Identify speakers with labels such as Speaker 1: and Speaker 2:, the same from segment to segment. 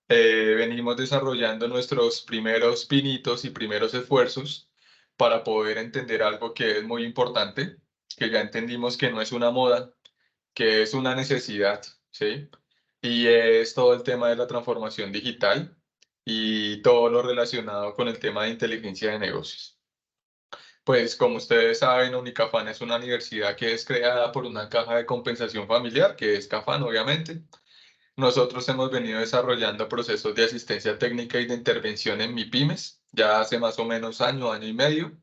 Speaker 1: venimos desarrollando nuestros primeros pinitos y primeros esfuerzos para poder entender algo que es muy importante, que ya entendimos que no es una moda, que es una necesidad, ¿sí? Y es todo el tema de la transformación digital y todo lo relacionado con el tema de inteligencia de negocios. Pues como ustedes saben, Unicafán es una universidad que es creada por una caja de compensación familiar, que es Cafán, obviamente. Nosotros hemos venido desarrollando procesos de asistencia técnica y de intervención en MIPYMES ya hace más o menos año, año y medio.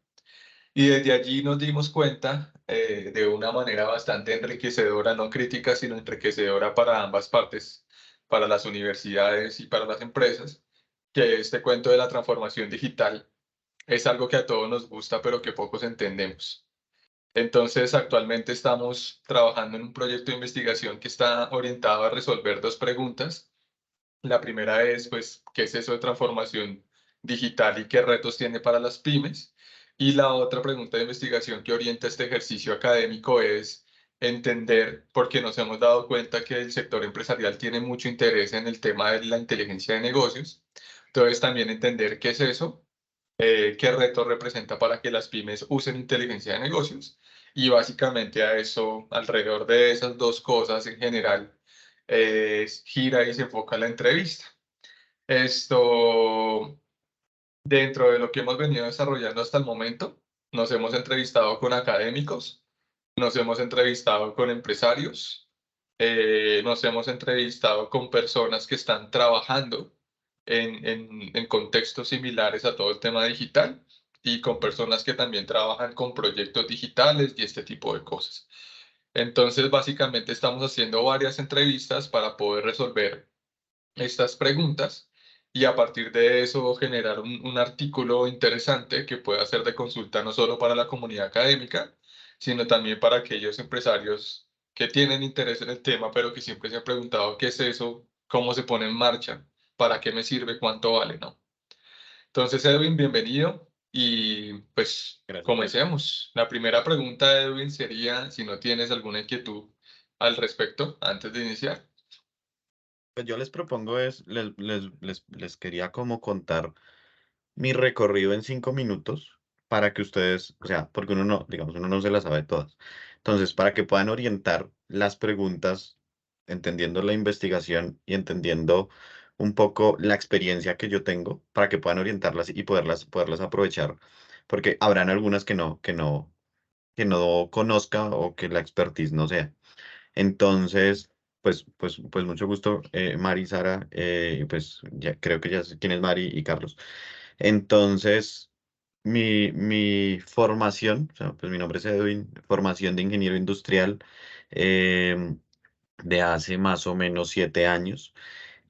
Speaker 1: Y desde allí nos dimos cuenta de una manera bastante enriquecedora, no crítica, sino enriquecedora para ambas partes, para las universidades y para las empresas, que este cuento de la transformación digital es algo que a todos nos gusta, pero que pocos entendemos. Entonces, actualmente estamos trabajando en un proyecto de investigación que está orientado a resolver dos preguntas. La primera es, pues, ¿qué es eso de transformación digital y qué retos tiene para las pymes? Y la otra pregunta de investigación que orienta este ejercicio académico es entender, porque nos hemos dado cuenta que el sector empresarial tiene mucho interés en el tema de la inteligencia de negocios. Entonces, también entender qué es eso, qué reto representa para que las pymes usen inteligencia de negocios. Y básicamente a eso, alrededor de esas dos cosas en general, gira y se enfoca la entrevista. Esto, dentro de lo que hemos venido desarrollando hasta el momento, nos hemos entrevistado con académicos, nos hemos entrevistado con empresarios, nos hemos entrevistado con personas que están trabajando en contextos similares a todo el tema digital y con personas que también trabajan con proyectos digitales y este tipo de cosas. Entonces, básicamente estamos haciendo varias entrevistas para poder resolver estas preguntas y a partir de eso generar un artículo interesante que pueda ser de consulta no solo para la comunidad académica, sino también para aquellos empresarios que tienen interés en el tema, pero que siempre se han preguntado qué es eso, cómo se pone en marcha, para qué me sirve, cuánto vale, ¿no? Entonces, Edwin, bienvenido y pues
Speaker 2: Gracias.
Speaker 1: comencemos. La primera pregunta, Edwin, sería si no tienes alguna inquietud al respecto antes de iniciar.
Speaker 2: Pues yo les propongo es, les quería como contar mi recorrido en 5 minutos para que ustedes, o sea, porque uno no, digamos, uno no se las sabe todas. Entonces, para que puedan orientar las preguntas, entendiendo la investigación y entendiendo un poco la experiencia que yo tengo, para que puedan orientarlas y poderlas aprovechar, porque habrán algunas que no conozca o que la expertise no sea. Entonces, pues mucho gusto, Mari, Sara, y pues ya creo que ya sé quién es Mari y Carlos. Entonces, mi formación, o sea, pues mi nombre es Edwin, formación de ingeniero industrial em, de hace más o menos 7 años.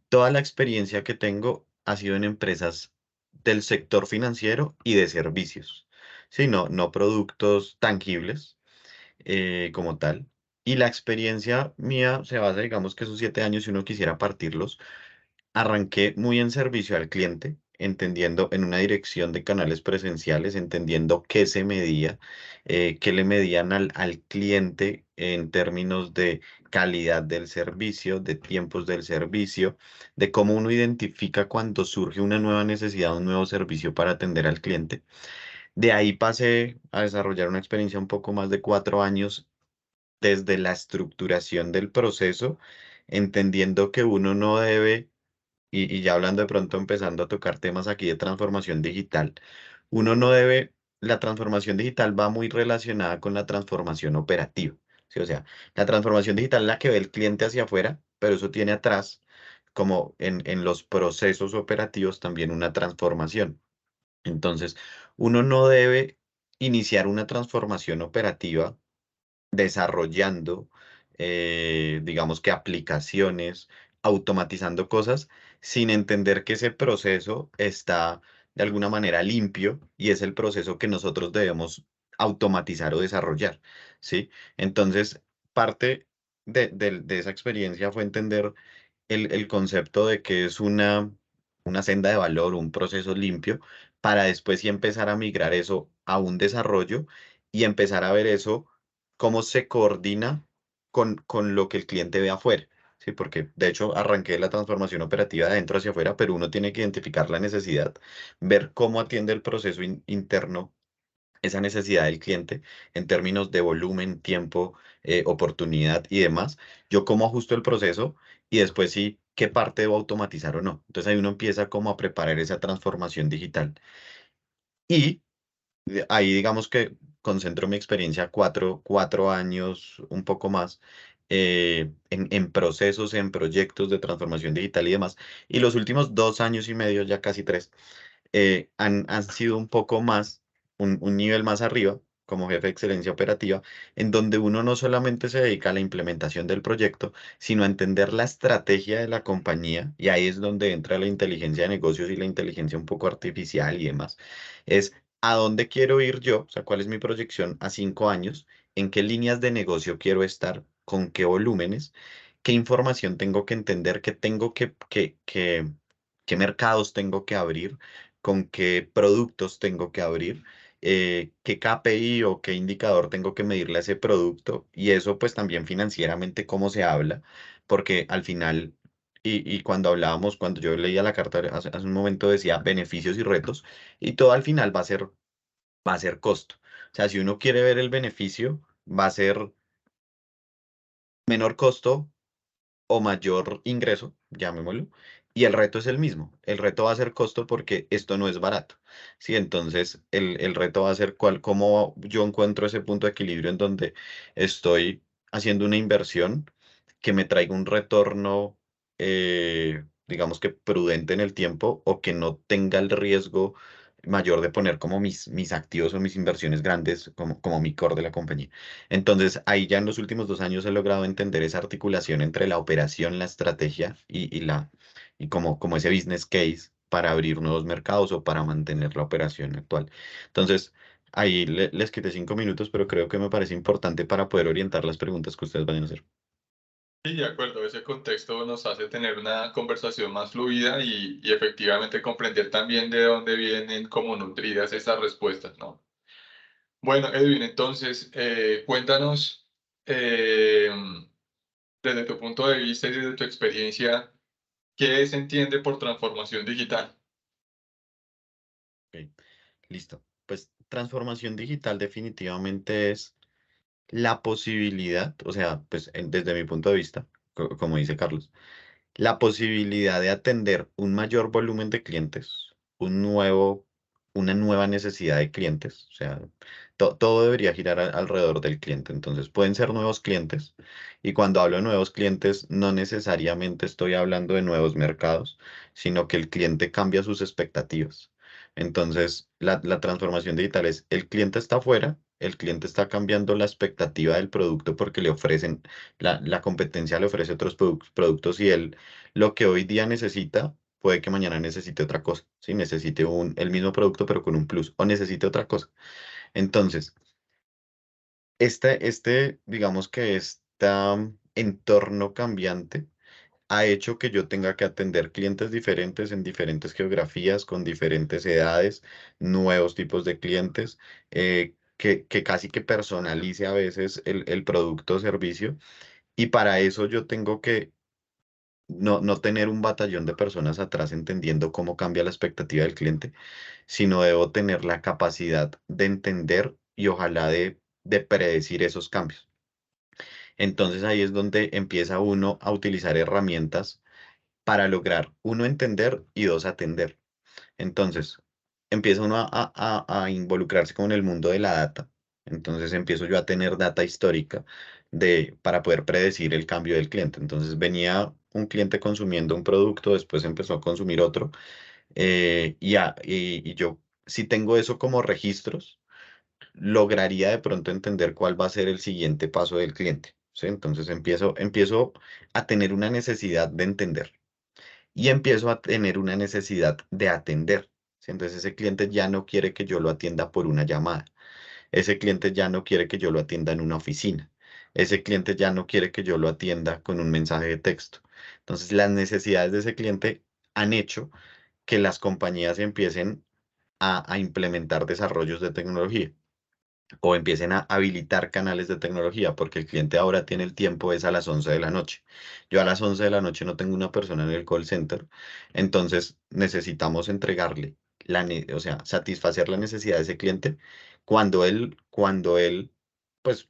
Speaker 2: Toda la experiencia que tengo ha sido en empresas del sector financiero y de servicios, sí, no productos tangibles como tal. Y la experiencia mía se basa, digamos que esos 7 años, si uno quisiera partirlos, arranqué muy en servicio al cliente, entendiendo en una dirección de canales presenciales, entendiendo qué se medía, qué le medían al cliente en términos de calidad del servicio, de tiempos del servicio, de cómo uno identifica cuando surge una nueva necesidad, un nuevo servicio para atender al cliente. De ahí pasé a desarrollar una experiencia un poco más de 4 años desde la estructuración del proceso, entendiendo que uno no debe, y ya hablando de pronto empezando a tocar temas aquí de transformación digital, uno no debe, la transformación digital va muy relacionada con la transformación operativa, ¿sí? O sea, la transformación digital es la que ve el cliente hacia afuera, pero eso tiene atrás, como en los procesos operativos, también una transformación. Entonces, uno no debe iniciar una transformación operativa desarrollando, digamos que aplicaciones, automatizando cosas, sin entender que ese proceso está de alguna manera limpio y es el proceso que nosotros debemos automatizar o desarrollar, ¿sí? Entonces, parte de esa experiencia fue entender el concepto de que es una senda de valor, un proceso limpio, para después sí empezar a migrar eso a un desarrollo y empezar a ver eso cómo se coordina con lo que el cliente ve afuera, ¿sí? Porque de hecho arranqué la transformación operativa de adentro hacia afuera, pero uno tiene que identificar la necesidad, ver cómo atiende el proceso interno esa necesidad del cliente en términos de volumen, tiempo, oportunidad y demás. Yo cómo ajusto el proceso y después sí, qué parte debo automatizar o no. Entonces ahí uno empieza como a preparar esa transformación digital. Y ahí digamos que concentro mi experiencia cuatro años, un poco más, en procesos, en proyectos de transformación digital y demás. Y los últimos 2 años y medio, ya casi tres, han sido un poco más, un nivel más arriba, como jefe de excelencia operativa, en donde uno no solamente se dedica a la implementación del proyecto, sino a entender la estrategia de la compañía, y ahí es donde entra la inteligencia de negocios y la inteligencia un poco artificial y demás. Es a dónde quiero ir yo, o sea, cuál es mi proyección a 5 años, en qué líneas de negocio quiero estar, con qué volúmenes, qué información tengo que entender, qué mercados tengo que abrir, con qué productos tengo que abrir, qué KPI o qué indicador tengo que medirle a ese producto y eso pues también financieramente cómo se habla, porque al final, y cuando hablábamos, cuando yo leía la carta hace un momento decía beneficios y retos y todo al final va a ser costo. O sea, si uno quiere ver el beneficio, va a ser menor costo o mayor ingreso, llamémoslo, y el reto es el mismo. El reto va a ser costo porque esto no es barato. Sí, entonces el reto va a ser cómo yo encuentro ese punto de equilibrio en donde estoy haciendo una inversión que me traiga un retorno, digamos que prudente en el tiempo o que no tenga el riesgo mayor de poner como mis activos o mis inversiones grandes como mi core de la compañía. Entonces, ahí ya en los últimos 2 años he logrado entender esa articulación entre la operación, la estrategia y como ese business case para abrir nuevos mercados o para mantener la operación actual. Entonces, ahí les quité 5 minutos, pero creo que me parece importante para poder orientar las preguntas que ustedes vayan a hacer.
Speaker 1: Sí, de acuerdo, ese contexto nos hace tener una conversación más fluida y efectivamente comprender también de dónde vienen como nutridas esas respuestas, ¿no? Bueno, Edwin, entonces, cuéntanos eh, desde tu punto de vista y desde tu experiencia, ¿qué se entiende por transformación digital?
Speaker 2: Ok, listo. Pues transformación digital definitivamente es la posibilidad, o sea, pues desde mi punto de vista, como dice Carlos, la posibilidad de atender un mayor volumen de clientes, una nueva necesidad de clientes, o sea, todo debería girar alrededor del cliente. Entonces, pueden ser nuevos clientes, y cuando hablo de nuevos clientes, no necesariamente estoy hablando de nuevos mercados, sino que el cliente cambia sus expectativas. Entonces, la transformación digital es, el cliente está afuera, el cliente está cambiando la expectativa del producto porque le ofrecen, la competencia le ofrece otros productos y él lo que hoy día necesita, puede que mañana necesite otra cosa, ¿sí? Necesite el mismo producto pero con un plus o necesite otra cosa. Entonces, digamos que este entorno cambiante ha hecho que yo tenga que atender clientes diferentes en diferentes geografías, con diferentes edades, nuevos tipos de clientes, que casi que personalice a veces el producto o servicio. Y para eso yo tengo que no tener un batallón de personas atrás entendiendo cómo cambia la expectativa del cliente, sino debo tener la capacidad de entender y ojalá de predecir esos cambios. Entonces ahí es donde empieza uno a utilizar herramientas para lograr, uno, entender y dos, atender. Entonces, empieza uno a involucrarse con el mundo de la data. Entonces empiezo yo a tener data histórica para poder predecir el cambio del cliente. Entonces venía un cliente consumiendo un producto, después empezó a consumir otro, y yo, si tengo eso como registros, lograría de pronto entender cuál va a ser el siguiente paso del cliente. ¿Sí? Entonces empiezo a tener una necesidad de entender y empiezo a tener una necesidad de atender. ¿Sí? Entonces ese cliente ya no quiere que yo lo atienda por una llamada. Ese cliente ya no quiere que yo lo atienda en una oficina. Ese cliente ya no quiere que yo lo atienda con un mensaje de texto. Entonces las necesidades de ese cliente han hecho que las compañías empiecen a implementar desarrollos de tecnología. o empiecen a habilitar canales de tecnología, porque el cliente ahora tiene el tiempo, es a las 11 de la noche. Yo a las 11 de la noche no tengo una persona en el call center, entonces necesitamos entregarle, o sea, satisfacer la necesidad de ese cliente cuando él, pues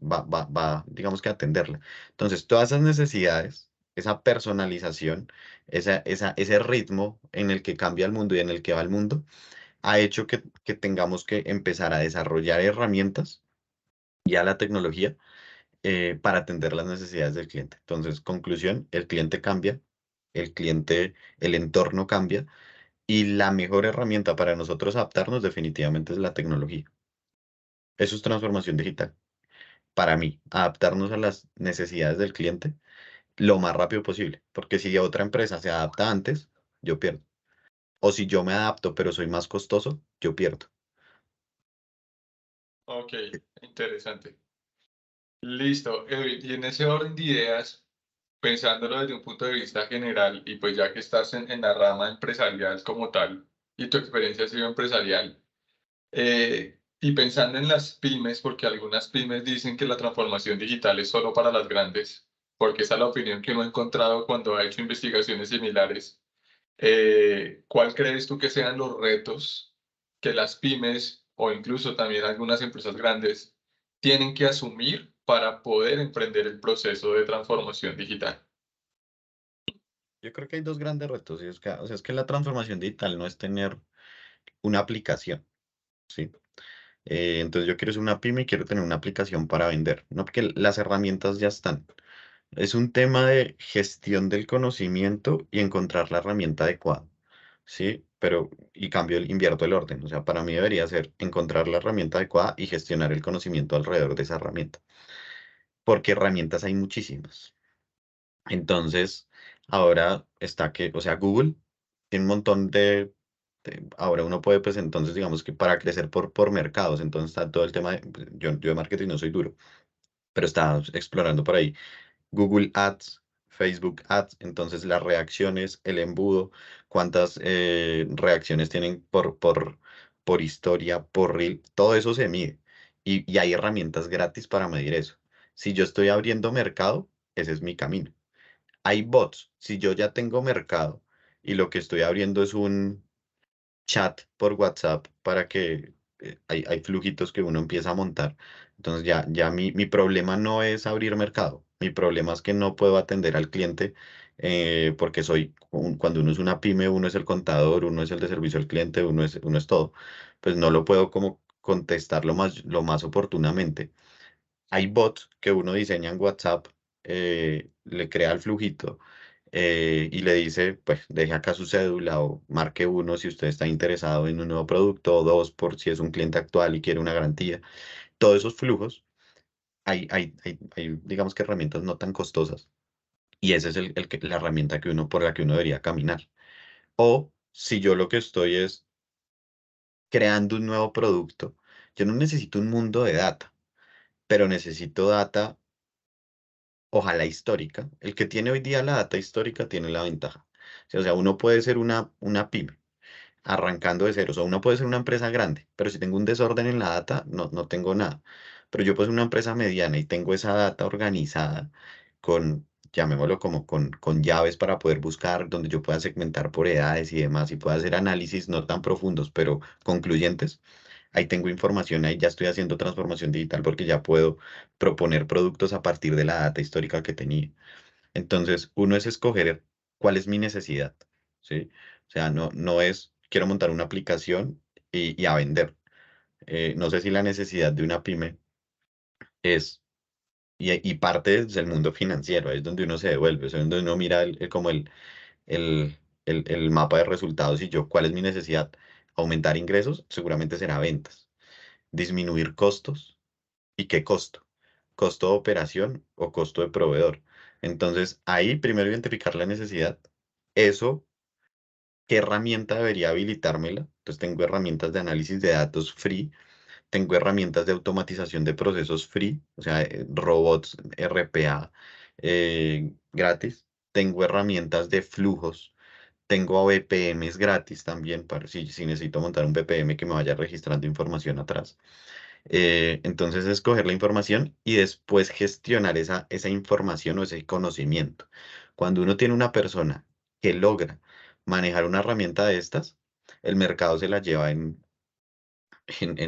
Speaker 2: digamos que atenderla. Entonces, todas esas necesidades, esa personalización, ese ritmo en el que cambia el mundo y en el que va el mundo, ha hecho que tengamos que empezar a desarrollar herramientas y a la tecnología para atender las necesidades del cliente. Entonces, conclusión, el cliente cambia, el entorno cambia y la mejor herramienta para nosotros adaptarnos definitivamente es la tecnología. Eso es transformación digital. Para mí, adaptarnos a las necesidades del cliente lo más rápido posible, porque si otra empresa se adapta antes, yo pierdo. O si yo me adapto pero soy más costoso, yo pierdo.
Speaker 1: Ok, interesante. Listo, Edwin. Y en ese orden de ideas, pensándolo desde un punto de vista general, y pues ya que estás en la rama empresarial como tal, y tu experiencia ha sido empresarial, y pensando en las pymes, porque algunas pymes dicen que la transformación digital es solo para las grandes, porque esa es la opinión que uno ha encontrado cuando ha hecho investigaciones similares. ¿Cuál crees tú que sean los retos que las pymes o incluso también algunas empresas grandes tienen que asumir para poder emprender el proceso de transformación digital?
Speaker 2: Yo creo que hay dos grandes retos, y o sea, es que la transformación digital no es tener una aplicación, ¿sí? Entonces yo quiero ser una pyme y quiero tener una aplicación para vender, ¿no? Porque las herramientas ya están. Es un tema de gestión del conocimiento y encontrar la herramienta adecuada, ¿sí? Pero, y cambio, invierto el orden. O sea, para mí debería ser encontrar la herramienta adecuada y gestionar el conocimiento alrededor de esa herramienta, porque herramientas hay muchísimas. Entonces, ahora está o sea, Google tiene un montón ahora uno puede, pues entonces, digamos que para crecer por mercados, entonces está todo el tema yo de marketing no soy duro, pero está explorando por ahí Google Ads, Facebook Ads, entonces las reacciones, el embudo, cuántas reacciones tienen por historia, por reel, todo eso se mide y hay herramientas gratis para medir eso. Si yo estoy abriendo mercado, ese es mi camino. Hay bots. Si yo ya tengo mercado y lo que estoy abriendo es un chat por WhatsApp para que hay flujitos que uno empieza a montar. Entonces ya mi problema no es abrir mercado. Mi problema es que no puedo atender al cliente porque cuando uno es una pyme, uno es el contador, uno es el de servicio al cliente, uno es todo. Pues no lo puedo como contestar lo más oportunamente. Hay bots que uno diseña en WhatsApp, le crea el flujito y le dice, pues deje acá su cédula o marque uno si usted está interesado en un nuevo producto, o dos por si es un cliente actual y quiere una garantía. Todos esos flujos, digamos que herramientas no tan costosas y esa es la herramienta por la que uno debería caminar. O si yo lo que estoy es creando un nuevo producto, yo no necesito un mundo de data, pero necesito data ojalá histórica. El que tiene hoy día la data histórica tiene la ventaja. O sea, uno puede ser una pyme arrancando de cero. O sea, uno puede ser una empresa grande, pero si tengo un desorden en la data, no tengo nada. Pero yo puedo ser una empresa mediana y tengo esa data organizada llamémoslo como con llaves para poder buscar, donde yo pueda segmentar por edades y demás, y pueda hacer análisis no tan profundos, pero concluyentes. Ahí tengo información, ahí ya estoy haciendo transformación digital porque ya puedo proponer productos a partir de la data histórica que tenía. Entonces, uno es escoger cuál es mi necesidad, ¿sí? O sea, no es, quiero montar una aplicación y a vender. No sé si la necesidad de una pyme es, y parte del mundo financiero, ahí es donde uno se devuelve, es donde uno mira como el mapa de resultados y ¿cuál es mi necesidad? Aumentar ingresos, seguramente será ventas. Disminuir costos, ¿y qué costo? ¿Costo de operación o costo de proveedor? Entonces, ahí primero identificar la necesidad. Eso, ¿qué herramienta debería habilitármela? Entonces, tengo herramientas de análisis de datos free, tengo herramientas de automatización de procesos free, o sea, robots, RPA gratis. Tengo herramientas de flujos, tengo BPMs gratis también, para si necesito montar un BPM que me vaya registrando información atrás. Entonces, escoger la información y después gestionar esa información o ese conocimiento. Cuando uno tiene una persona que logra manejar una herramienta de estas, el mercado se la lleva en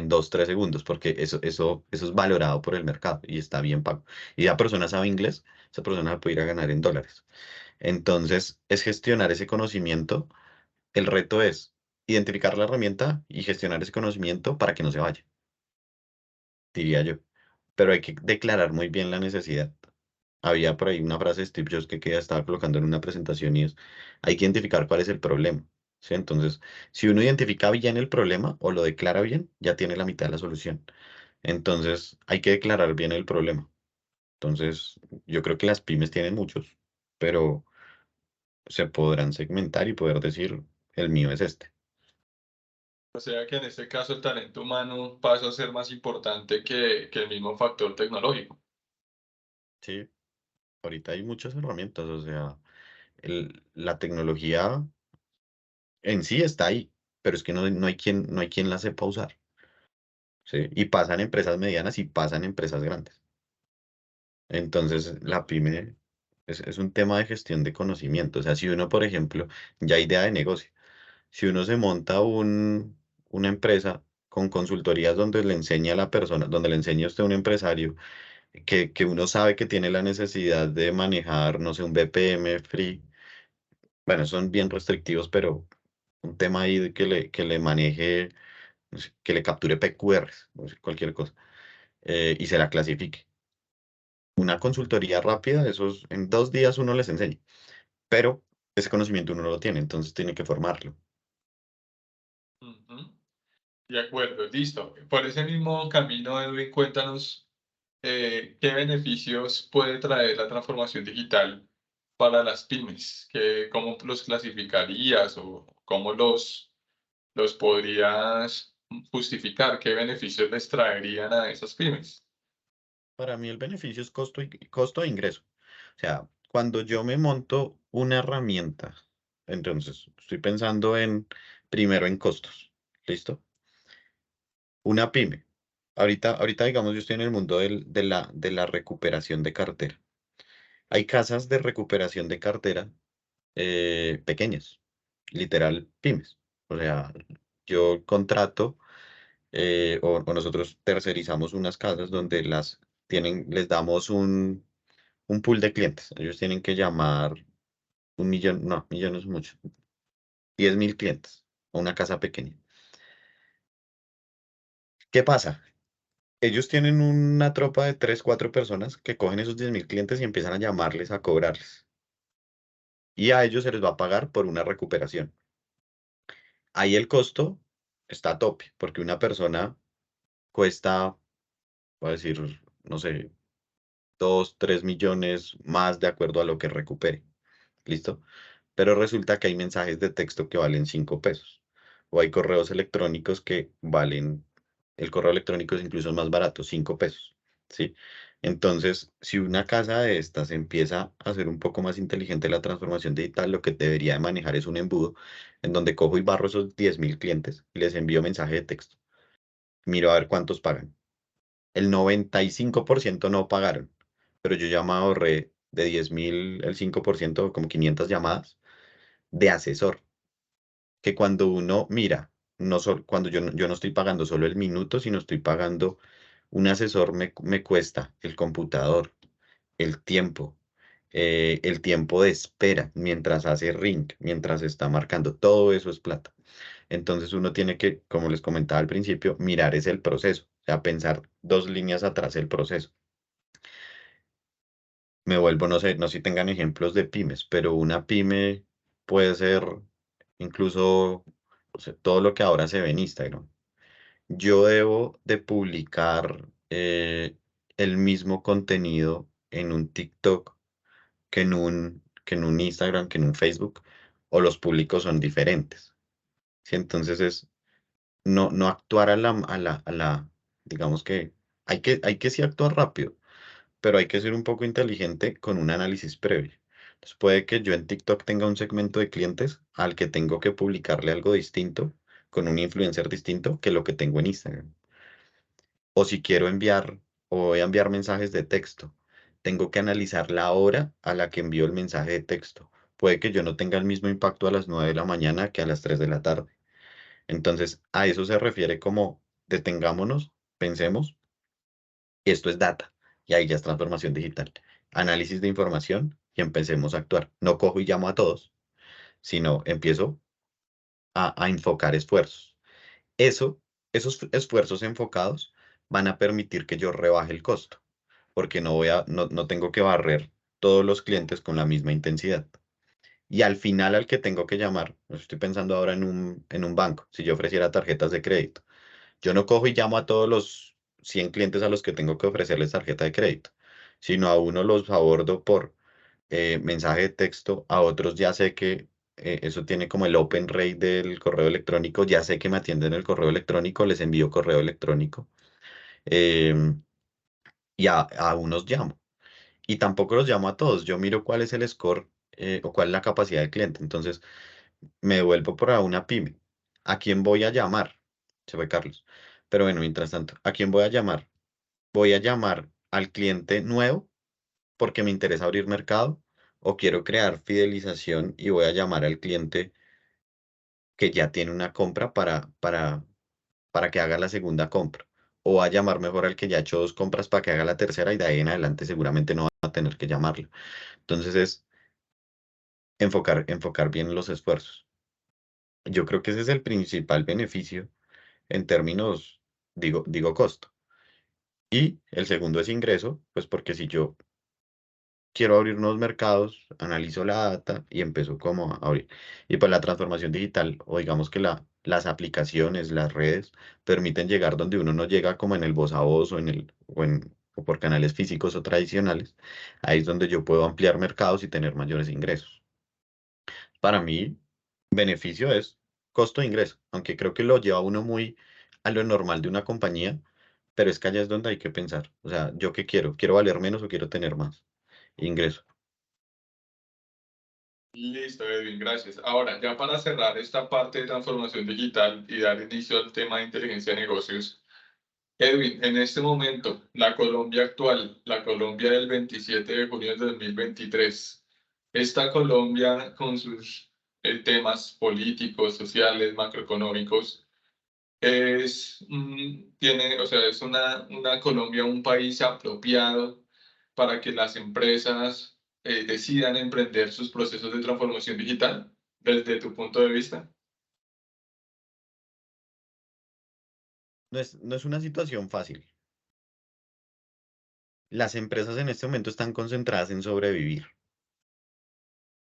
Speaker 2: 2, 3 segundos, porque eso es valorado por el mercado y está bien pago. Y la persona sabe inglés, esa persona puede ir a ganar en dólares. Entonces, es gestionar ese conocimiento. El reto es identificar la herramienta y gestionar ese conocimiento para que no se vaya, diría yo. Pero hay que declarar muy bien la necesidad. Había por ahí una frase de Steve Jobs que estaba colocando en una presentación y es, hay que identificar cuál es el problema. ¿Sí? Entonces, si uno identifica bien el problema o lo declara bien, ya tiene la mitad de la solución. Entonces, hay que declarar bien el problema. Entonces, yo creo que las pymes tienen muchos, pero se podrán segmentar y poder decir, el mío es este.
Speaker 1: O sea que en este caso el talento humano pasa a ser más importante que el mismo factor tecnológico.
Speaker 2: Sí, ahorita hay muchas herramientas, o sea, la tecnología en sí está ahí, pero es que no hay quien la sepa usar. ¿Sí? Y pasan empresas medianas y pasan empresas grandes. Entonces, la pyme es un tema de gestión de conocimiento. O sea, si uno, por ejemplo, ya idea de negocio, si uno se monta una empresa con consultorías donde le enseña a la persona, donde le enseña a usted a un empresario que uno sabe que tiene la necesidad de manejar, no sé, un BPM free. Bueno, son bien restrictivos, pero un tema ahí de que le maneje, no sé, que le capture PQRs, no sé, cualquier cosa, y se la clasifique. Una consultoría rápida, esos en 2 días uno les enseña, pero ese conocimiento uno no lo tiene, entonces tiene que formarlo.
Speaker 1: Ujú. De acuerdo, listo. Por ese mismo camino, Edwin, cuéntanos qué beneficios puede traer la transformación digital para las pymes, cómo los clasificarías o cómo los podrías justificar, qué beneficios les traerían a esas pymes.
Speaker 2: Para mí el beneficio es costo e ingreso. O sea, cuando yo me monto una herramienta, entonces estoy pensando primero en costos. ¿Listo? Una pyme. Ahorita, digamos, yo estoy en el mundo de la recuperación de cartera. Hay casas de recuperación de cartera pequeñas, literal pymes. O sea, yo contrato o nosotros tercerizamos unas casas donde les damos un pool de clientes. Ellos tienen que llamar 1 millón, no, millón es mucho, 10.000 clientes a una casa pequeña. ¿Qué pasa? Ellos tienen una tropa de 3, 4 personas que cogen esos 10.000 clientes y empiezan a llamarles, a cobrarles. Y a ellos se les va a pagar por una recuperación. Ahí el costo está a tope, porque una persona cuesta, voy a decir, no sé, 2, 3 millones más de acuerdo a lo que recupere. ¿Listo? Pero resulta que hay mensajes de texto que valen 5 pesos. O hay correos electrónicos que el correo electrónico es incluso más barato, 5 pesos. ¿Sí? Entonces, si una casa de estas empieza a hacer un poco más inteligente la transformación digital, lo que debería de manejar es un embudo en donde cojo y barro esos 10.000 clientes y les envío mensaje de texto. Miro a ver cuántos pagan. El 95% no pagaron, pero yo ya me ahorré de 10.000, el 5%, como 500 llamadas de asesor, que cuando uno mira, cuando yo no estoy pagando solo el minuto, sino estoy pagando un asesor me cuesta el computador, el tiempo, el tiempo de espera mientras hace ring, mientras está marcando, todo eso es plata. Entonces uno tiene que, como les comentaba al principio, mirar es el proceso, o sea, pensar 2 líneas atrás el proceso. Me vuelvo, no sé si tengan ejemplos de pymes, pero una pyme puede ser incluso, o sea, todo lo que ahora se ve en Instagram. Yo debo de publicar el mismo contenido en un TikTok que en un Instagram, que en un Facebook, o los públicos son diferentes. ¿Sí? Entonces es no actuar digamos que hay que sí actuar rápido, pero hay que ser un poco inteligente con un análisis previo. Entonces puede que yo en TikTok tenga un segmento de clientes al que tengo que publicarle algo distinto, con un influencer distinto que lo que tengo en Instagram. O si quiero enviar o voy a enviar mensajes de texto, tengo que analizar la hora a la que envío el mensaje de texto. Puede que yo no tenga el mismo impacto a las 9 de la mañana que a las 3 de la tarde. Entonces, a eso se refiere como detengámonos, pensemos, esto es data, y ahí ya es transformación digital. Análisis de información y empecemos a actuar. No cojo y llamo a todos, sino empiezo a enfocar esfuerzos. Esos esfuerzos enfocados van a permitir que yo rebaje el costo, porque no tengo que barrer todos los clientes con la misma intensidad. Y al final al que tengo que llamar, estoy pensando ahora en un banco, si yo ofreciera tarjetas de crédito, yo no cojo y llamo a todos los 100 clientes a los que tengo que ofrecerles tarjeta de crédito, sino a uno los abordo por mensaje de texto, a otros ya sé que eso tiene como el open rate del correo electrónico, ya sé que me atienden el correo electrónico, les envío correo electrónico em, y a unos llamo. Y tampoco los llamo a todos, yo miro cuál es el score o cuál es la capacidad del cliente. Entonces me devuelvo para una pyme. ¿A quién voy a llamar? Se fue Carlos. Pero bueno, mientras tanto, ¿a quién voy a llamar? Voy a llamar al cliente nuevo porque me interesa abrir mercado o quiero crear fidelización y voy a llamar al cliente que ya tiene una compra para que haga la segunda compra. O a llamar mejor al que ya ha hecho dos compras para que haga la tercera y de ahí en adelante seguramente no va a tener que llamarlo. Entonces es enfocar bien los esfuerzos. Yo creo que ese es el principal beneficio en términos, digo costo. Y el segundo es ingreso, pues porque si yo quiero abrir nuevos mercados, analizo la data y empiezo como a abrir. Y pues la transformación digital, o digamos que las aplicaciones, las redes, permiten llegar donde uno no llega como en el voz a voz o por canales físicos o tradicionales. Ahí es donde yo puedo ampliar mercados y tener mayores ingresos. Para mí, beneficio es costo de ingreso, aunque creo que lo lleva uno muy a lo normal de una compañía, pero es que allá es donde hay que pensar. O sea, ¿yo qué quiero? ¿Quiero valer menos o quiero tener más ingreso?
Speaker 1: Listo, Edwin, gracias. Ahora, ya para cerrar esta parte de transformación digital y dar inicio al tema de inteligencia de negocios, Edwin, en este momento, la Colombia actual, la Colombia del 27 de junio de 2023, esta Colombia con sus temas políticos, sociales, macroeconómicos, tiene, o sea, es una Colombia, un país apropiado para que las empresas decidan emprender sus procesos de transformación digital, desde tu punto de vista.
Speaker 2: No es una situación fácil. Las empresas en este momento están concentradas en sobrevivir,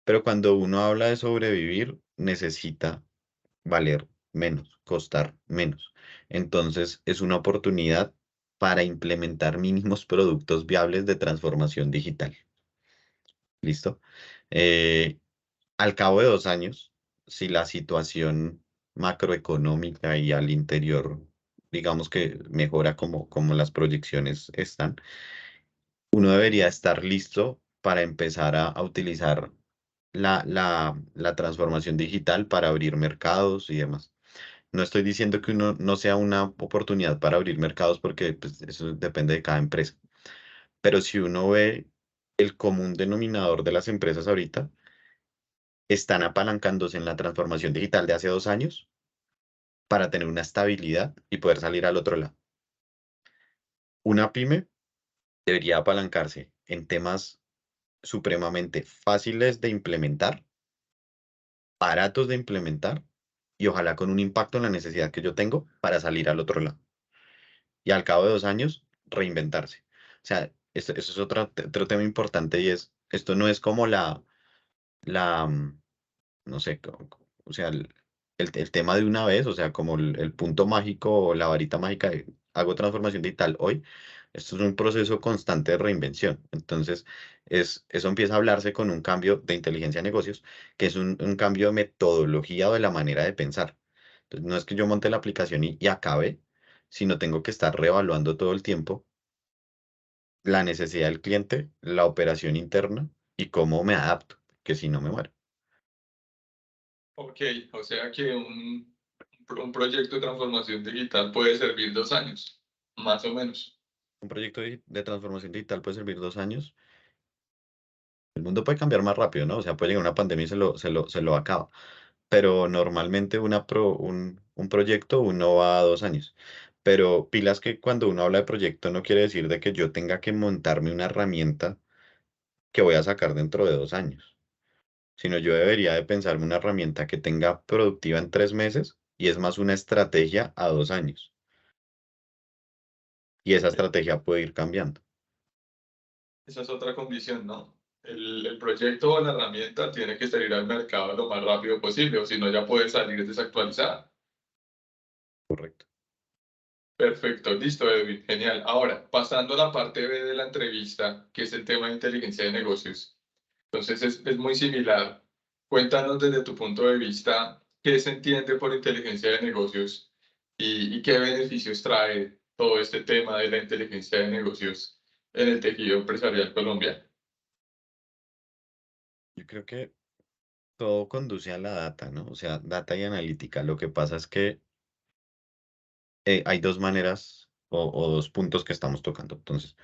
Speaker 2: pero cuando uno habla de sobrevivir, necesita valer menos, costar menos. Entonces, es una oportunidad para implementar mínimos productos viables de transformación digital. ¿Listo? Eh, Al cabo de 2 años, si la situación macroeconómica y al interior, digamos que mejora como las proyecciones están, uno debería estar listo para empezar a utilizar la transformación digital para abrir mercados y demás. No estoy diciendo que uno no sea una oportunidad para abrir mercados porque pues, eso depende de cada empresa. Pero si uno ve el común denominador de las empresas ahorita, están apalancándose en la transformación digital de hace 2 años para tener una estabilidad y poder salir al otro lado. Una pyme debería apalancarse en temas supremamente fáciles de implementar, baratos de implementar y ojalá con un impacto en la necesidad que yo tengo para salir al otro lado. Y al cabo de 2 años, reinventarse. O sea, eso es otro tema importante y esto no es como la, no sé, o sea, el tema de una vez, o sea, como el punto mágico o la varita mágica de hago transformación digital hoy, esto es un proceso constante de reinvención. Entonces, eso empieza a hablarse con un cambio de inteligencia de negocios, que es un cambio de metodología o de la manera de pensar. Entonces, no es que yo monte la aplicación y acabe, sino tengo que estar reevaluando todo el tiempo la necesidad del cliente, la operación interna y cómo me adapto, que si no me muero.
Speaker 1: Ok, o sea que un proyecto de transformación digital puede servir 2 años. más o menos.
Speaker 2: Un proyecto de transformación digital puede servir 2 años. El mundo puede cambiar más rápido, ¿no? O sea, puede llegar una pandemia y se lo acaba. Pero normalmente un proyecto uno va a 2 años. Pero pilas que cuando uno habla de proyecto no quiere decir de que yo tenga que montarme una herramienta que voy a sacar dentro de 2 años, sino yo debería de pensarme una herramienta que tenga productiva en 3 meses y es más una estrategia a 2 años. Y esa estrategia puede ir cambiando.
Speaker 1: Esa es otra condición, ¿no? El proyecto o la herramienta tiene que salir al mercado lo más rápido posible, o si no ya puede salir desactualizada.
Speaker 2: Correcto.
Speaker 1: Perfecto, listo, Edwin, genial. Ahora, pasando a la parte B de la entrevista, que es el tema de inteligencia de negocios. Entonces es muy similar. Cuéntanos desde tu punto de vista qué se entiende por inteligencia de negocios y qué beneficios trae todo este tema de la inteligencia de negocios en el tejido empresarial colombiano.
Speaker 2: Yo creo que todo conduce a la data, ¿no? O sea, data y analítica. Lo que pasa es que hay dos maneras o dos puntos que estamos tocando. Entonces,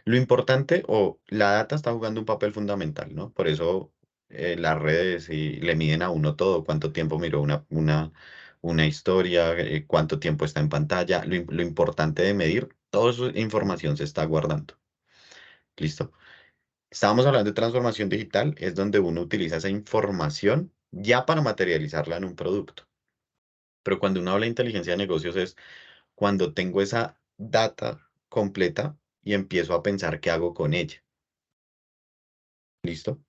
Speaker 2: lo importante o la data está jugando un papel fundamental, ¿no? Por eso las redes y le miden a uno todo, cuánto tiempo miró una historia, cuánto tiempo está en pantalla. Lo importante de medir, toda esa información se está guardando. ¿Listo? Estábamos hablando de transformación digital, es donde uno utiliza esa información ya para materializarla en un producto. Pero cuando uno habla de inteligencia de negocios es cuando tengo esa data completa y empiezo a pensar qué hago con ella. ¿Listo?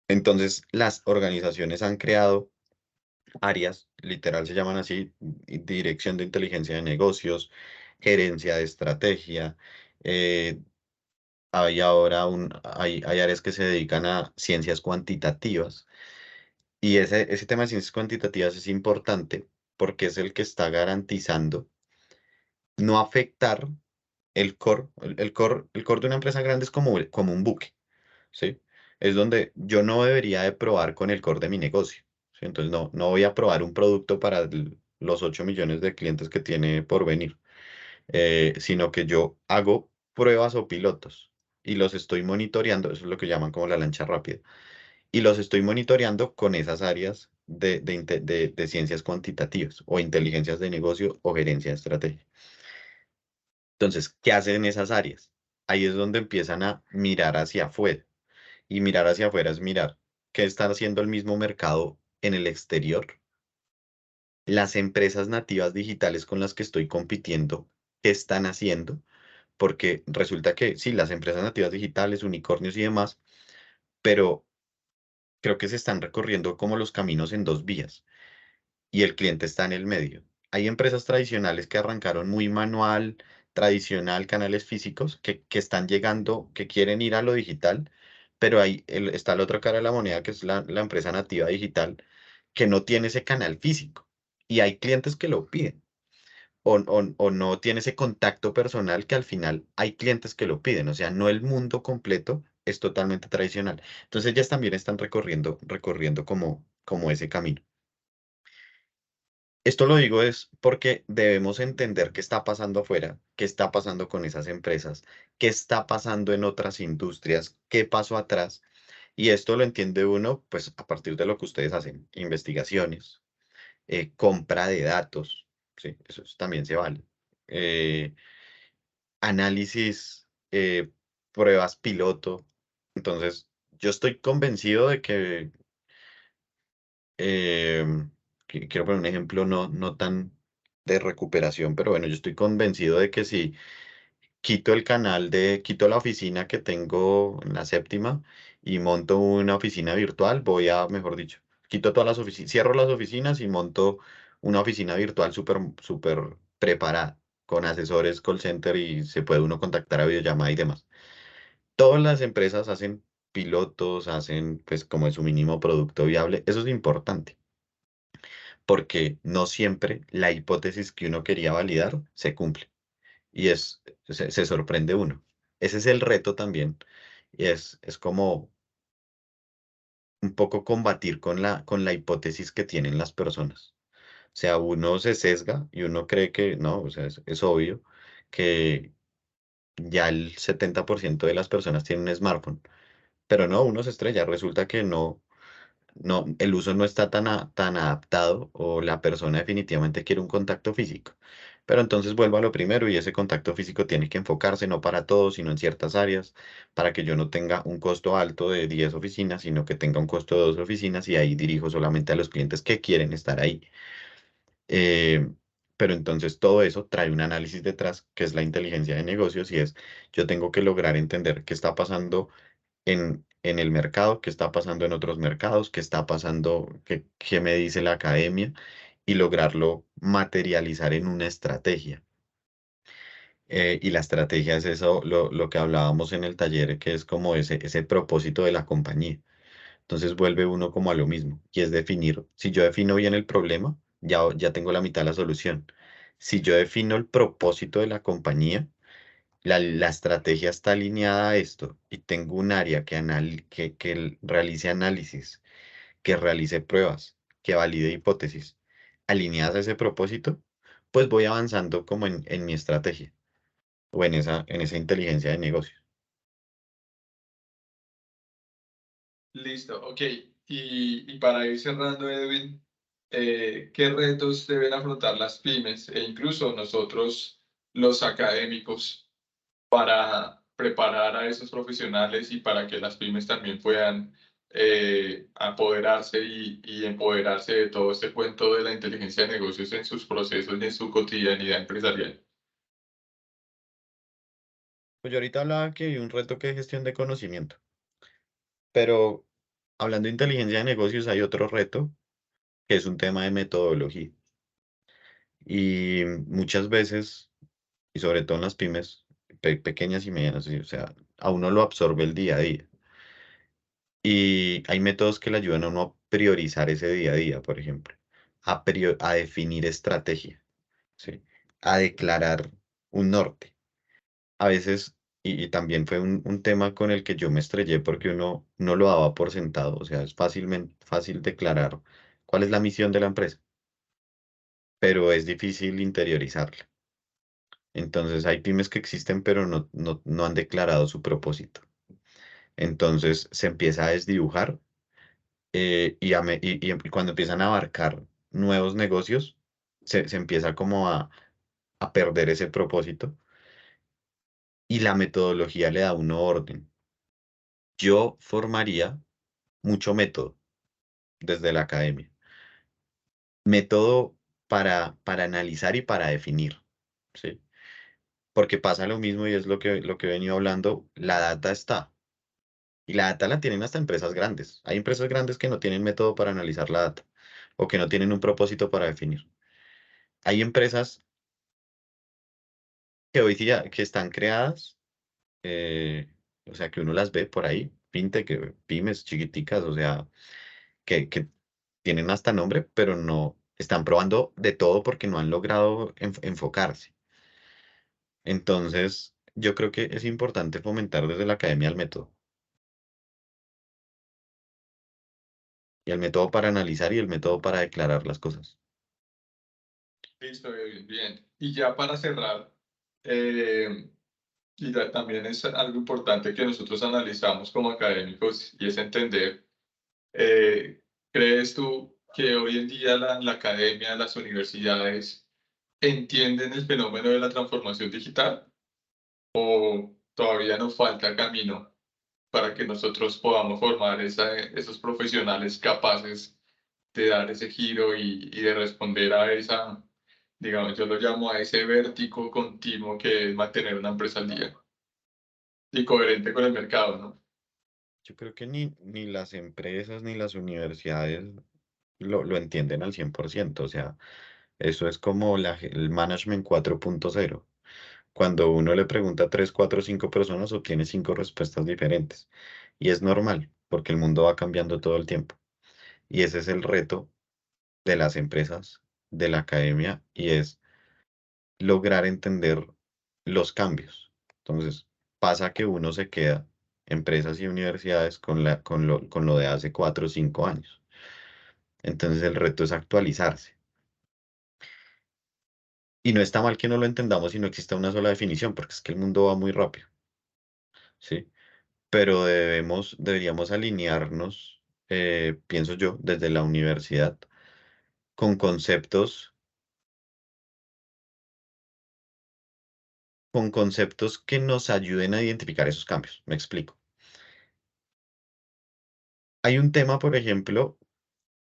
Speaker 2: Entonces, las organizaciones han creado áreas, literal se llaman así, dirección de inteligencia de negocios, gerencia de estrategia. eh, hay áreas que se dedican a ciencias cuantitativas. Y ese tema de ciencias cuantitativas es importante porque es el que está garantizando no afectar el core. El core de una empresa grande es como un buque. ¿Sí? Es donde yo no debería de probar con el core de mi negocio, ¿sí? Entonces no voy a probar un producto para los 8 millones de clientes que tiene por venir, sino que yo hago pruebas o pilotos y los estoy monitoreando, eso es lo que llaman como la lancha rápida, y los estoy monitoreando con esas áreas de ciencias cuantitativas o inteligencias de negocio o gerencia de estrategia. Entonces, ¿qué hacen esas áreas? Ahí es donde empiezan a mirar hacia afuera. Y mirar hacia afuera es mirar qué está haciendo el mismo mercado en el exterior. Las empresas nativas digitales con las que estoy compitiendo, ¿qué están haciendo? Porque resulta que sí, las empresas nativas digitales, unicornios y demás, pero creo que se están recorriendo como los caminos en dos vías y el cliente está en el medio. Hay empresas tradicionales que arrancaron muy manual, tradicional, canales físicos, que están llegando, que quieren ir a lo digital, pero ahí está la otra cara de la moneda, que es la empresa nativa digital, que no tiene ese canal físico. Y hay clientes que lo piden, o no tiene ese contacto personal que al final hay clientes que lo piden. O sea, no el mundo completo es totalmente tradicional. Entonces ellas también están recorriendo como ese camino. Esto lo digo es porque debemos entender qué está pasando afuera, qué está pasando con esas empresas, qué está pasando en otras industrias, qué pasó atrás. Y esto lo entiende uno, pues, a partir de lo que ustedes hacen, investigaciones, compra de datos, sí, eso también se vale. eh, Análisis, pruebas piloto. Entonces, yo estoy convencido de que quiero poner un ejemplo no tan de recuperación, pero bueno, yo estoy convencido de que si quito la oficina que tengo en la séptima y monto una oficina virtual, mejor dicho, quito todas las oficinas, cierro las oficinas y monto una oficina virtual súper, súper preparada, con asesores, call center y se puede uno contactar a videollamada y demás. Todas las empresas hacen pilotos, hacen pues como es su mínimo producto viable, eso es importante porque no siempre la hipótesis que uno quería validar se cumple y se sorprende uno. Ese es el reto también y es como un poco combatir con la hipótesis que tienen las personas. O sea, uno se sesga y uno cree que no, o sea, es obvio que ya el 70% de las personas tienen un smartphone, pero no, uno se estrella, resulta que no, el uso no está tan adaptado o la persona definitivamente quiere un contacto físico. Pero entonces vuelvo a lo primero y ese contacto físico tiene que enfocarse no para todos, sino en ciertas áreas, para que yo no tenga un costo alto de 10 oficinas, sino que tenga un costo de 2 oficinas y ahí dirijo solamente a los clientes que quieren estar ahí. Eh, pero entonces todo eso trae un análisis detrás, que es la inteligencia de negocios y es, yo tengo que lograr entender qué está pasando en el mercado, qué está pasando en otros mercados, qué está pasando, qué me dice la academia y lograrlo materializar en una estrategia. Y la estrategia es eso, lo que hablábamos en el taller, que es como ese propósito de la compañía. Entonces vuelve uno como a lo mismo, y es definir, si yo defino bien el problema, ya tengo la mitad de la solución. Si yo defino el propósito de la compañía, la estrategia está alineada a esto y tengo un área que realice análisis, que realice pruebas, que valide hipótesis alineadas a ese propósito, pues voy avanzando como en mi estrategia o en esa inteligencia de negocios.
Speaker 1: Listo, ok. Y para ir cerrando, Edwin, ¿qué retos deben afrontar las pymes e incluso nosotros, los académicos, para preparar a esos profesionales y para que las pymes también puedan apoderarse y empoderarse de todo este cuento de la inteligencia de negocios en sus procesos y en su cotidianidad empresarial?
Speaker 2: Pues yo ahorita hablaba que hay un reto que es gestión de conocimiento, pero hablando de inteligencia de negocios hay otro reto que es un tema de metodología. Y muchas veces, y sobre todo en las pymes pequeñas y medianas, sí, o sea, a uno lo absorbe el día a día. Y hay métodos que le ayudan a uno a priorizar ese día a día, por ejemplo, a definir estrategia, ¿sí? A declarar un norte. A veces, y también fue un tema con el que yo me estrellé porque uno no lo daba por sentado, o sea, es fácil declarar cuál es la misión de la empresa, pero es difícil interiorizarla. Entonces hay pymes que existen, pero no han declarado su propósito. Entonces se empieza a desdibujar y cuando empiezan a abarcar nuevos negocios, se empieza como a perder ese propósito y la metodología le da uno orden. Yo formaría mucho método desde la academia. Método para analizar y para definir, ¿sí? Porque pasa lo mismo y es lo que he venido hablando, la data está. Y la data la tienen hasta empresas grandes. Hay empresas grandes que no tienen método para analizar la data o que no tienen un propósito para definir. Hay empresas que hoy día que están creadas, eh, o sea, que uno las ve por ahí, fintech, pymes chiquiticas, o sea, que tienen hasta nombre, pero no están probando de todo porque no han logrado enfocarse. Entonces, yo creo que es importante fomentar desde la academia el método. Y el método para analizar y el método para declarar las cosas.
Speaker 1: Listo, bien, bien. Y ya para cerrar, eh, también es algo importante que nosotros analizamos como académicos y es entender, eh, ¿crees tú que hoy en día la academia, las universidades entienden el fenómeno de la transformación digital o todavía nos falta camino para que nosotros podamos formar esos profesionales capaces de dar ese giro y de responder a esa, digamos, yo lo llamo a ese vértigo continuo que es mantener una empresa al día y coherente con el mercado, ¿no?
Speaker 2: Yo creo que ni las empresas ni las universidades lo entienden al 100%. O sea, eso es como el management 4.0. Cuando uno le pregunta a 3, 4, 5 personas, obtiene 5 respuestas diferentes. Y es normal, porque el mundo va cambiando todo el tiempo. Y ese es el reto de las empresas, de la academia, y es lograr entender los cambios. Entonces, pasa que uno se queda, empresas y universidades, con lo de hace 4 o 5 años. Entonces, el reto es actualizarse. Y no está mal que no lo entendamos y no exista una sola definición, porque es que el mundo va muy rápido, ¿sí? Pero deberíamos alinearnos, pienso yo, desde la universidad, con conceptos que nos ayuden a identificar esos cambios. Me explico. Hay un tema, por ejemplo,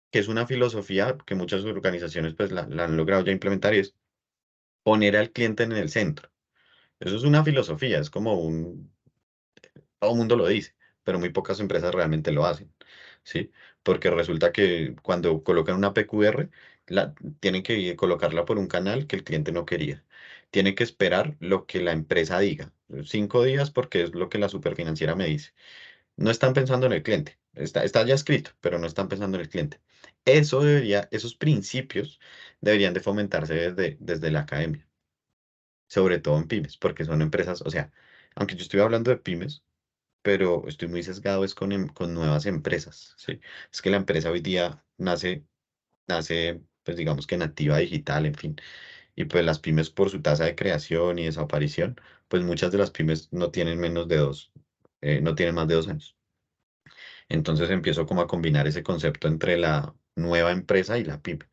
Speaker 2: que es una filosofía que muchas organizaciones pues la han logrado ya implementar y es poner al cliente en el centro. Eso es una filosofía, es como todo el mundo lo dice, pero muy pocas empresas realmente lo hacen, ¿sí? Porque resulta que cuando colocan una PQR, tienen que colocarla por un canal que el cliente no quería. Tiene que esperar lo que la empresa diga. 5 días porque es lo que la superfinanciera me dice. No están pensando en el cliente. Está ya escrito, pero no están pensando en el cliente. Esos principios deberían de fomentarse desde la academia, sobre todo en pymes, porque son empresas, o sea, aunque yo estoy hablando de pymes, pero estoy muy sesgado es con nuevas empresas, ¿sí? Es que la empresa hoy día nace, pues digamos que nativa digital, en fin, y pues las pymes por su tasa de creación y desaparición, pues muchas de las pymes no tienen no tienen más de 2 años. Entonces empiezo como a combinar ese concepto entre la nueva empresa y la pyme.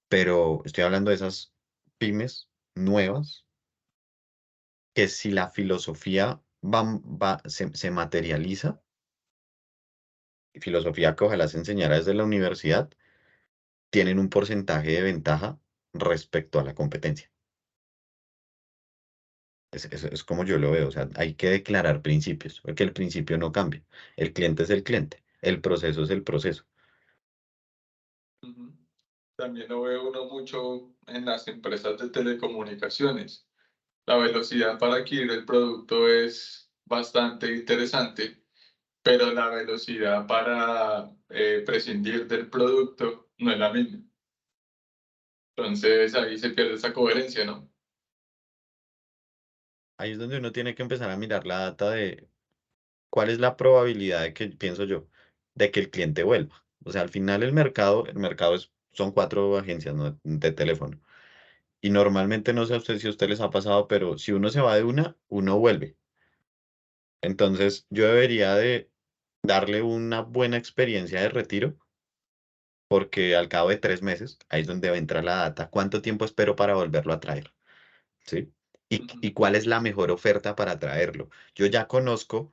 Speaker 2: Pero estoy hablando de esas pymes nuevas que si la filosofía se materializa, filosofía que ojalá se enseñara desde la universidad, tienen un porcentaje de ventaja respecto a la competencia. Es como yo lo veo, o sea, hay que declarar principios, porque el principio no cambia. El cliente es el cliente, el proceso es el proceso.
Speaker 1: Ujú. También lo ve uno mucho en las empresas de telecomunicaciones. La velocidad para adquirir el producto es bastante interesante, pero la velocidad para prescindir del producto no es la misma. Entonces ahí se pierde esa coherencia, ¿no?
Speaker 2: Ahí es donde uno tiene que empezar a mirar la data de cuál es la probabilidad de que, pienso yo, de que el cliente vuelva. O sea, al final el mercado son 4 agencias, ¿no? De teléfono. Y normalmente, no sé si a usted les ha pasado, pero si uno se va de una, uno vuelve. Entonces, yo debería de darle una buena experiencia de retiro, porque al cabo de 3 meses, ahí es donde entra la data. ¿Cuánto tiempo espero para volverlo a traer? ¿Sí?
Speaker 1: Ujú,
Speaker 2: ¿Y cuál es la mejor oferta para traerlo? Yo ya conozco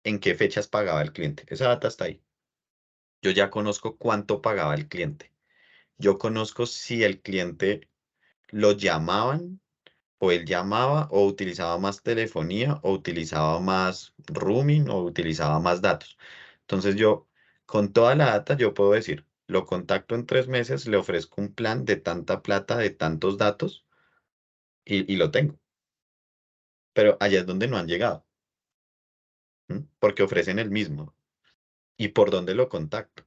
Speaker 2: en qué fechas pagaba el cliente. Esa data está ahí. Yo ya conozco cuánto pagaba el cliente. Yo conozco si el cliente lo llamaban o él llamaba o utilizaba más telefonía o utilizaba más roaming o utilizaba más datos. Entonces yo, con toda la data, yo puedo decir, lo contacto en 3 meses, le ofrezco un plan de tanta plata, de tantos datos y lo tengo. Pero allá es donde no han llegado, ¿m? Porque ofrecen el mismo. ¿Y por dónde lo contacto?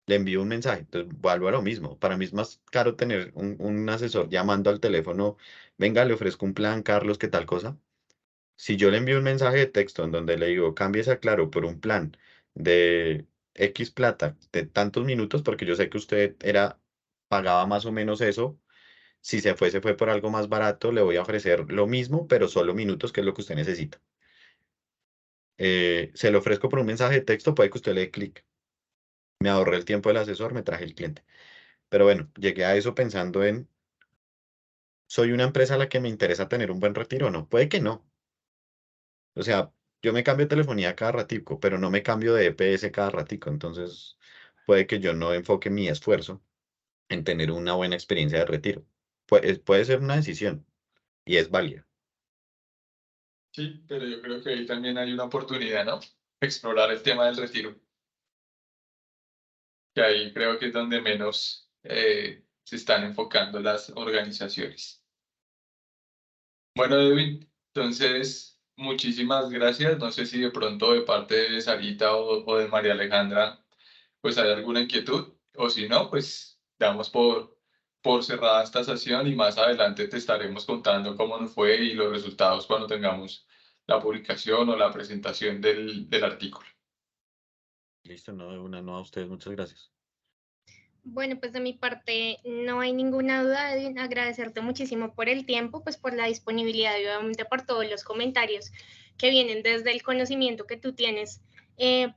Speaker 2: Le envío un mensaje. Entonces, vuelvo a lo mismo. Para mí es más caro tener un asesor llamando al teléfono, venga, le ofrezco un plan, Carlos, ¿qué tal cosa? Si yo le envío un mensaje de texto en donde le digo, cámbiese a Claro por un plan de X plata de tantos minutos, porque yo sé que usted pagaba más o menos eso. Si se fue por algo más barato, le voy a ofrecer lo mismo, pero solo minutos, que es lo que usted necesita. Se lo ofrezco por un mensaje de texto, puede que usted le dé clic. Me ahorré el tiempo del asesor, me traje el cliente. Pero bueno, llegué a eso pensando en, ¿soy una empresa a la que me interesa tener un buen retiro o no? Puede que no. O sea, yo me cambio de telefonía cada ratico, pero no me cambio de EPS cada ratico. Entonces, puede que yo no enfoque mi esfuerzo en tener una buena experiencia de retiro. Puede ser una decisión y es válida.
Speaker 1: sí, pero yo creo que ahí también hay una oportunidad, ¿no? Explorar el tema del retiro, que ahí creo que es donde menos se están enfocando las organizaciones. Bueno, Edwin, entonces, muchísimas gracias. No sé si de pronto de parte de Sarita o de María Alejandra, pues hay alguna inquietud, o si no, pues damos por cerrada esta sesión y más adelante te estaremos contando cómo nos fue y los resultados cuando tengamos la publicación o la presentación del artículo.
Speaker 2: Listo, no, de una, no a ustedes, muchas gracias.
Speaker 3: Bueno, pues de mi parte no hay ninguna duda de agradecerte muchísimo por el tiempo, pues por la disponibilidad y obviamente por todos los comentarios que vienen desde el conocimiento que tú tienes,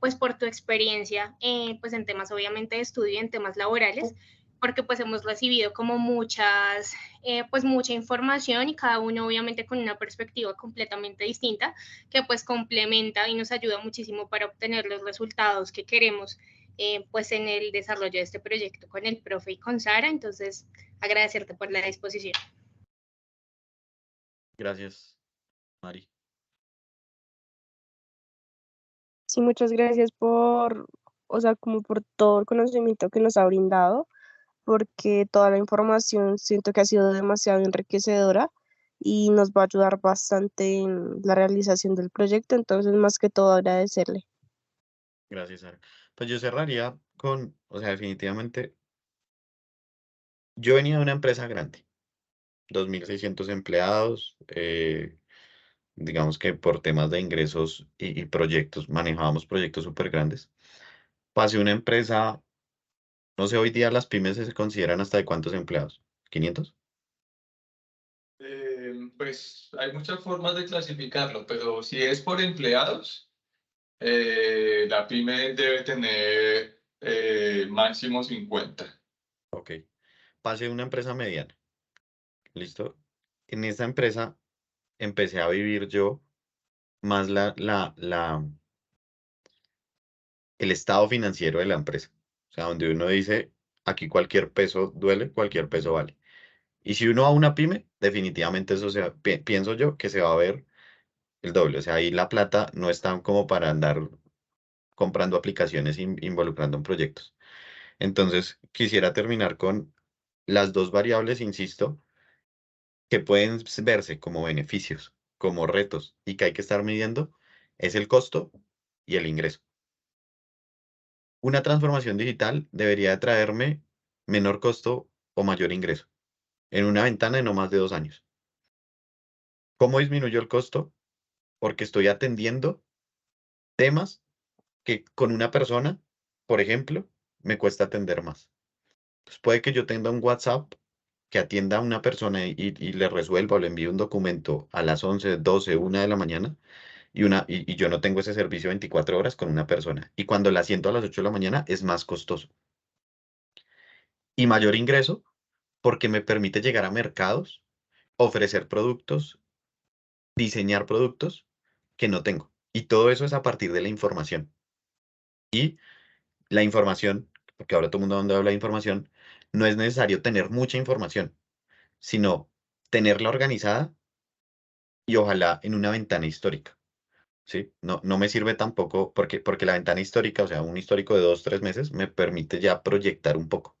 Speaker 3: pues por tu experiencia, pues en temas obviamente de estudio y en temas laborales, porque pues hemos recibido como pues mucha información y cada uno obviamente con una perspectiva completamente distinta que pues complementa y nos ayuda muchísimo para obtener los resultados que queremos pues en el desarrollo de este proyecto con el profe y con Sara. Entonces, agradecerte por la disposición.
Speaker 2: Gracias, Mari.
Speaker 4: Sí, muchas gracias por, o sea, como por todo el conocimiento que nos ha brindado, porque toda la información siento que ha sido demasiado enriquecedora y nos va a ayudar bastante en la realización del proyecto. Entonces, más que todo, agradecerle.
Speaker 2: Gracias, Sara. Pues yo cerraría con, o sea, definitivamente, yo venía de una empresa grande, 2.600 empleados, digamos que por temas de ingresos y proyectos, manejábamos proyectos súper grandes. Pasé a una empresa, no sé, hoy día las pymes se consideran hasta de cuántos empleados, ¿500?
Speaker 1: Pues hay muchas formas de clasificarlo, pero si es por empleados, la pyme debe tener máximo 50.
Speaker 2: Ok. Pasé a una empresa mediana, ¿listo? En esa empresa empecé a vivir yo más el estado financiero de la empresa. O sea, donde uno dice, aquí cualquier peso duele, cualquier peso vale. Y si uno va a una pyme, definitivamente eso pienso yo que se va a ver el doble. O sea, ahí la plata no está como para andar comprando aplicaciones involucrando en proyectos. Entonces, quisiera terminar con las dos variables, insisto, que pueden verse como beneficios, como retos y que hay que estar midiendo, es el costo y el ingreso. Una transformación digital debería traerme menor costo o mayor ingreso en una ventana de no más de 2 años. ¿Cómo disminuyó el costo? Porque estoy atendiendo temas que con una persona, por ejemplo, me cuesta atender más. Entonces puede que yo tenga un WhatsApp que atienda a una persona y le resuelva o le envíe un documento a las 11, 12, 1 de la mañana y yo no tengo ese servicio 24 horas con una persona. Y cuando la siento a las 8 de la mañana es más costoso. Y mayor ingreso porque me permite llegar a mercados, ofrecer productos, diseñar productos que no tengo. Y todo eso es a partir de la información. Y la información, porque ahora todo el mundo habla de información, no es necesario tener mucha información, sino tenerla organizada y ojalá en una ventana histórica. ¿Sí? No, no me sirve tampoco porque la ventana histórica, o sea, un histórico de 2, 3 meses, me permite ya proyectar un poco.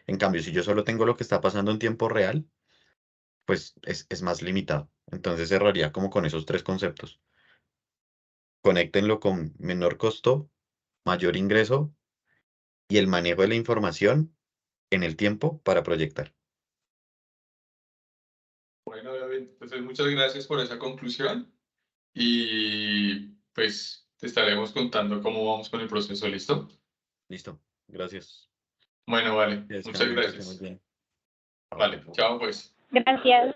Speaker 2: En cambio, si yo solo tengo lo que está pasando en tiempo real, pues es más limitado. Entonces cerraría como con esos tres conceptos. Conéctenlo con menor costo, mayor ingreso y el manejo de la información en el tiempo para proyectar.
Speaker 1: Bueno, David, entonces muchas gracias por esa conclusión y pues te estaremos contando cómo vamos con el proceso, ¿listo?
Speaker 2: Listo. Gracias.
Speaker 1: Bueno, vale,
Speaker 2: Que
Speaker 1: muchas
Speaker 2: descansen, que estén muy
Speaker 1: gracias.
Speaker 2: bien. Chao.
Speaker 1: Vale, chao pues.
Speaker 3: Gracias.